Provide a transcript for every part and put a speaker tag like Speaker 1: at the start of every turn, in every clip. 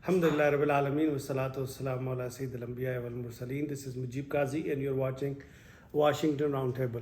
Speaker 1: Alhamdulillah Rabbil Alameen wassalatu wassalamu ala Sayyidil Anbiya wal Mursaleen. This is Mujib Qazi and you're watching Washington Roundtable.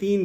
Speaker 1: 3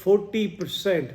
Speaker 1: 40%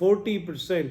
Speaker 1: 40%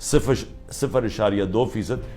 Speaker 2: 0.2%,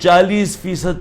Speaker 2: 40%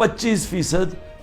Speaker 2: 25%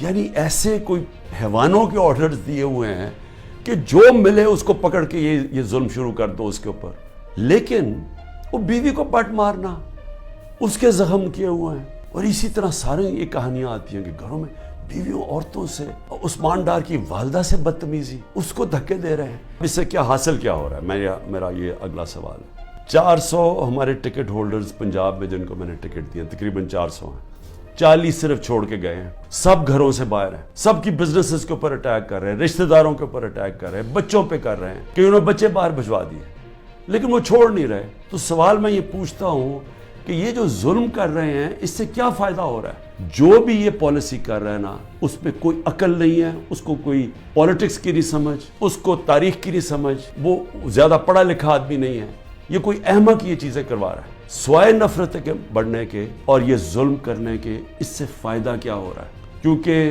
Speaker 2: یعنی ایسے کوئی حیوانوں کے orders دیے ہوئے ہیں کہ جو ملے اس کو پکڑ کے یہ ظلم شروع کر دو اس کے اوپر. لیکن وہ بیوی کو پٹ مارنا اس کے زخم کیے ہوئے ہیں. اور اسی طرح سارے یہ کہانیاں آتی ہیں کہ گھروں میں بیویوں عورتوں سے, عثمان ڈار کی والدہ سے بدتمیزی, اس کو دھکے دے رہے ہیں. اس سے کیا حاصل کیا ہو رہا ہے, میرا یہ اگلا سوال ہے. 400 ہمارے ٹکٹ ہولڈرز پنجاب میں جن کو میں نے ٹکٹ دیا, تقریباً 400 ہیں, 40 صرف چھوڑ کے گئے ہیں. سب گھروں سے باہر ہیں, سب کی بزنسز کے اوپر اٹیک کر رہے ہیں, رشتہ داروں کے اوپر اٹیک کر رہے ہیں, بچوں پہ کر رہے ہیں کہ انہوں نے بچے باہر بھجوا دیے, لیکن وہ چھوڑ نہیں رہے. تو سوال میں یہ پوچھتا ہوں کہ یہ جو ظلم کر رہے ہیں اس سے کیا فائدہ ہو رہا ہے؟ جو بھی یہ پالیسی کر رہا ہے نا, اس پہ کوئی عقل نہیں ہے, اس کو کوئی پالیٹکس کی نہیں سمجھ, اس کو تاریخ کی نہیں سمجھ, وہ زیادہ پڑھا لکھا آدمی نہیں ہے, یہ کوئی احمق یہ چیزیں کروا رہا ہے. سوائے نفرت کے بڑھنے کے اور یہ ظلم کرنے کے, اس سے فائدہ کیا ہو رہا ہے؟ کیونکہ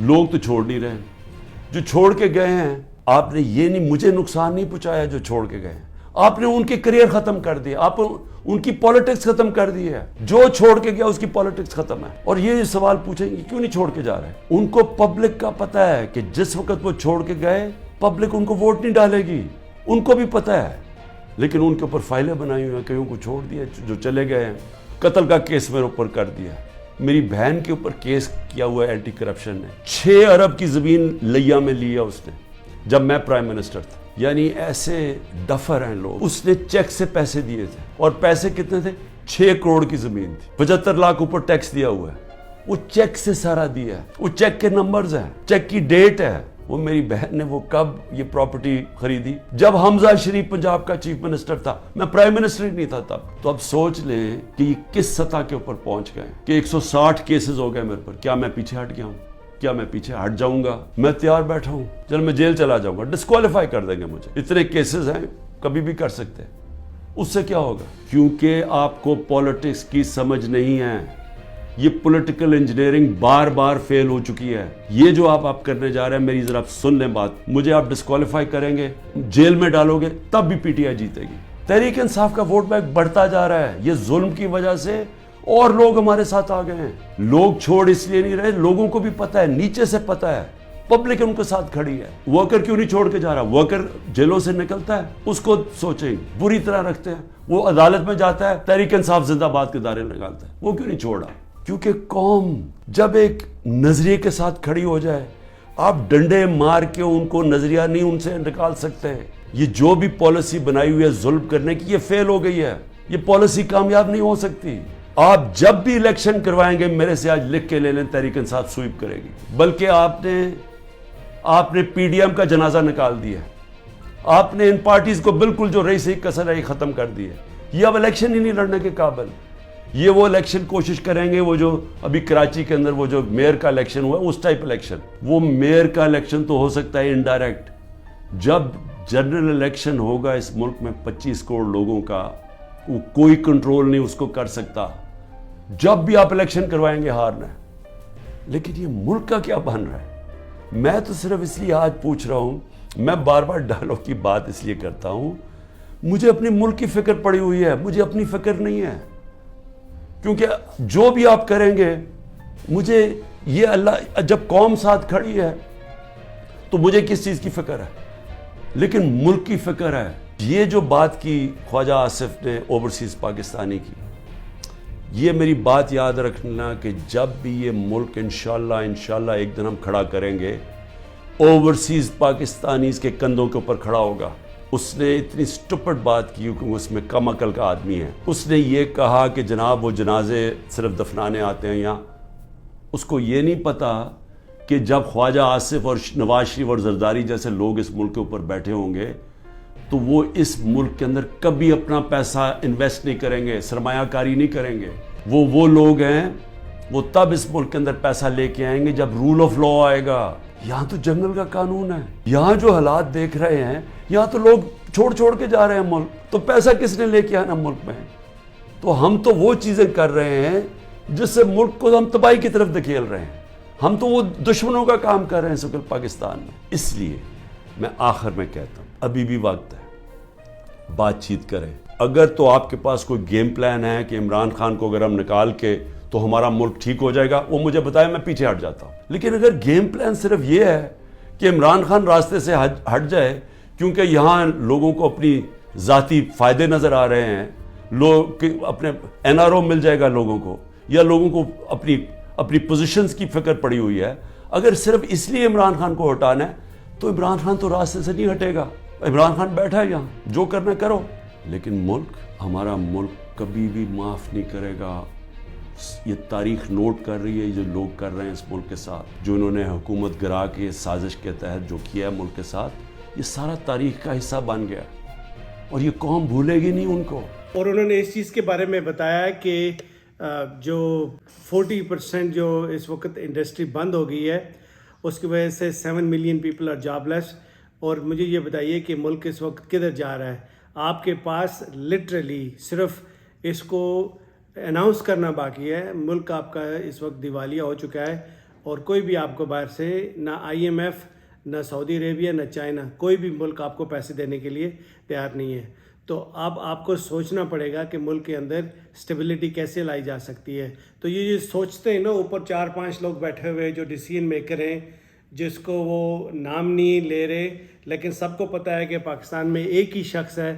Speaker 2: لوگ تو چھوڑ نہیں رہے ہیں. جو چھوڑ کے گئے ہیں, آپ نے یہ نہیں, مجھے نقصان نہیں پہنچایا جو چھوڑ کے گئے ہیں, آپ نے ان کے کریئر ختم کر دیے, آپ ان کی پالیٹکس ختم کر دی ہے. جو چھوڑ کے گیا اس کی پالیٹکس ختم ہے. اور یہ سوال پوچھیں گے کیوں نہیں چھوڑ کے جا رہے ہیں؟ ان کو پبلک کا پتہ ہے کہ جس وقت وہ چھوڑ کے گئے پبلک ان کو ووٹ نہیں ڈالے گی, ان کو بھی پتہ ہے. لیکن ان کے اوپر فائلیں بنائی ہوئی ہیں, کئیوں کو چھوڑ دیا, جو چلے گئے ہیں. قتل کا کیس میرے اوپر کر دیا, میری بہن کے اوپر کیس کیا ہوا ہے اینٹی کرپشن نے. 6 ارب کی زمین لیا میں لیا اس نے جب میں پرائم منسٹر تھا. یعنی ایسے ڈفر ہیں لوگ. اس نے چیک سے پیسے دیے تھے, اور پیسے کتنے تھے؟ 6 کروڑ کی زمین تھی, 75 لاکھ اوپر ٹیکس دیا ہوا ہے. وہ چیک سے سارا دیا ہے, وہ چیک کے نمبرز ہیں, چیک کی ڈیٹ ہے. وہ میری بہن نے وہ کب یہ پراپرٹی خریدی؟ جب حمزہ شریف پنجاب کا چیف منسٹر تھا, میں پرائم منسٹر ہی نہیں تھا تب. تو اب سوچ لیں کہ یہ کس سطح کے اوپر پہنچ گئے کہ 160 کیسز ہو گئے میرے پر. کیا میں پیچھے ہٹ گیا ہوں؟ کیا میں پیچھے ہٹ جاؤں گا؟ میں تیار بیٹھا ہوں, چل میں جیل چلا جاؤں گا, ڈسکوالیفائی کر دیں گے مجھے. اتنے کیسز ہیں, کبھی بھی کر سکتے ہیں. اس سے کیا ہوگا؟ کیونکہ آپ کو پالیٹکس کی سمجھ نہیں ہے. یہ پولیٹیکل انجینئرنگ بار بار فیل ہو چکی ہے. یہ جو آپ کرنے جا رہے ہیں, میری ذرا سن لیں بات. مجھے آپ ڈسکوالیفائی کریں گے, جیل میں ڈالو گے, تب بھی پی ٹی آئی جیتے گی. تحریک انصاف کا ووٹ بینک بڑھتا جا رہا ہے. یہ ظلم کی وجہ سے اور لوگ ہمارے ساتھ آ گئے ہیں. لوگ چھوڑ اس لیے نہیں رہے, لوگوں کو بھی پتہ ہے, نیچے سے پتہ ہے, پبلک ان کے ساتھ کھڑی ہے. ورکر کیوں نہیں چھوڑ کے جا رہا؟ ورکر جیلوں سے نکلتا ہے, اس کو سوچیں بری طرح رکھتے ہیں. وہ عدالت میں جاتا ہے, تحریک انصاف زندہ باد کے دعوے لگاتا ہے. وہ کیوں نہیں چھوڑا؟ کیونکہ قوم جب ایک نظریے کے ساتھ کھڑی ہو جائے, آپ ڈنڈے مار کے ان کو نظریہ نہیں ان سے نکال سکتے. یہ جو بھی پالیسی بنائی ہوئی ہے ظلم کرنے کی, یہ فیل ہو گئی ہے. یہ پالیسی کامیاب نہیں ہو سکتی. آپ جب بھی الیکشن کروائیں گے, میرے سے آج لکھ کے لے لیں, تحریک انصاف سویپ کرے گی. بلکہ آپ نے پی ڈی ایم کا جنازہ نکال دیا. آپ نے ان پارٹیز کو بالکل جو رہی صحیح کسر ہے ختم کر دی ہے. یہ اب الیکشن ہی نہیں لڑنے کے قابل. یہ وہ الیکشن کوشش کریں گے, وہ جو ابھی کراچی کے اندر وہ جو میئر کا الیکشن ہوا ہے, اس ٹائپ الیکشن. وہ میئر کا الیکشن تو ہو سکتا ہے انڈائریکٹ. جب جنرل الیکشن ہوگا اس ملک میں 25 کروڑ لوگوں کا, وہ کوئی کنٹرول نہیں اس کو کر سکتا. جب بھی آپ الیکشن کروائیں گے ہارنا ہے. لیکن یہ ملک کا کیا بن رہا ہے؟ میں تو صرف اس لیے آج پوچھ رہا ہوں, میں بار بار ڈائلاگ کی بات اس لیے کرتا ہوں, مجھے اپنے ملک کی فکر پڑی ہوئی ہے, مجھے اپنی فکر نہیں ہے. کیونکہ جو بھی آپ کریں گے, مجھے یہ اللہ, جب قوم ساتھ کھڑی ہے تو مجھے کس چیز کی فکر ہے؟ لیکن ملک کی فکر ہے. یہ جو بات کی خواجہ آصف نے اوورسیز پاکستانی کی, یہ میری بات یاد رکھنا کہ جب بھی یہ ملک انشاءاللہ ایک دن ہم کھڑا کریں گے, اوورسیز پاکستانیز کے کندھوں کے اوپر کھڑا ہوگا. اس نے اتنی سٹپڈ بات کی کیونکہ اس میں کم عقل کا آدمی ہے. اس نے یہ کہا کہ جناب وہ جنازے صرف دفنانے آتے ہیں یہاں. اس کو یہ نہیں پتا کہ جب خواجہ آصف اور نواز شریف اور زرداری جیسے لوگ اس ملک کے اوپر بیٹھے ہوں گے تو وہ اس ملک کے اندر کبھی اپنا پیسہ انویسٹ نہیں کریں گے, سرمایہ کاری نہیں کریں گے. وہ لوگ ہیں, وہ تب اس ملک کے اندر پیسہ لے کے آئیں گے جب رول آف لا آئے گا. یہاں تو جنگل کا قانون ہے. یہاں جو حالات دیکھ رہے ہیں, یہاں تو لوگ چھوڑ کے جا رہے ہیں ملک. تو پیسہ کس نے لے کے آنا ملک میں؟ تو ہم تو وہ چیزیں کر رہے ہیں جس سے ملک کو ہم تباہی کی طرف دھکیل رہے ہیں. ہم تو وہ دشمنوں کا کام کر رہے ہیں سکل پاکستان میں. اس لیے میں آخر میں کہتا ہوں, ابھی بھی وقت ہے, بات چیت کریں. اگر تو آپ کے پاس کوئی گیم پلان ہے کہ عمران خان کو اگر ہم نکال کے تو ہمارا ملک ٹھیک ہو جائے گا، وہ مجھے بتائے، میں پیچھے ہٹ جاتا ہوں. لیکن اگر گیم پلان صرف یہ ہے کہ عمران خان راستے سے ہٹ جائے کیونکہ یہاں لوگوں کو اپنی ذاتی فائدے نظر آ رہے ہیں، لوگ اپنے این آر او مل جائے گا لوگوں کو، یا لوگوں کو اپنی پوزیشنز کی فکر پڑی ہوئی ہے، اگر صرف اس لیے عمران خان کو ہٹانا ہے تو عمران خان تو راستے سے نہیں ہٹے گا. عمران خان بیٹھا ہے یہاں، جو کرنا کرو. لیکن ملک، ہمارا ملک کبھی بھی معاف نہیں کرے گا. یہ تاریخ نوٹ کر رہی ہے جو لوگ کر رہے ہیں اس ملک کے ساتھ، جو انہوں نے حکومت گرا کے سازش کے تحت جو کیا ہے ملک کے ساتھ، یہ سارا تاریخ کا حصہ بن گیا اور یہ قوم بھولے گی نہیں ان کو.
Speaker 1: اور انہوں نے اس چیز کے بارے میں بتایا کہ جو 40% جو اس وقت انڈسٹری بند ہو گئی ہے اس کی وجہ سے 7 ملین پیپل آر جاب لیس. اور مجھے یہ بتائیے کہ ملک اس وقت کدھر جا رہا ہے. آپ کے پاس لٹرلی صرف اس کو اناؤنس کرنا باقی ہے. ملک آپ کا اس وقت دیوالیہ ہو چکا ہے اور کوئی بھی آپ کو باہر سے، نہ IMF، نہ سعودی عربیہ، نہ چائنا، کوئی بھی ملک آپ کو پیسے دینے کے لیے تیار نہیں ہے. تو اب آپ کو سوچنا پڑے گا کہ ملک کے اندر اسٹیبلٹی کیسے لائی جا سکتی ہے. تو یہ سوچتے ہیں نا، اوپر 4-5 لوگ بیٹھے ہوئے جو ڈیسیژن میکر ہیں، جس کو وہ نام نہیں لے رہے، لیکن سب کو پتہ ہے کہ پاکستان میں ایک ہی شخص ہے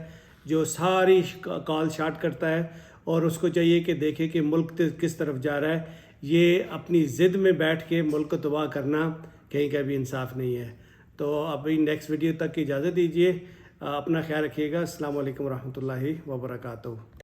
Speaker 1: جو ساری کال شاٹ کرتا ہے اور اس کو چاہیے کہ دیکھے کہ ملک کس طرف جا رہا ہے. یہ اپنی ضد میں بیٹھ کے ملک کو تباہ کرنا کہیں کا بھی انصاف نہیں ہے. تو ابھی نیکسٹ ویڈیو تک کی اجازت دیجیے. اپنا خیال رکھیے گا. السلام علیکم ورحمۃ اللہ وبرکاتہ.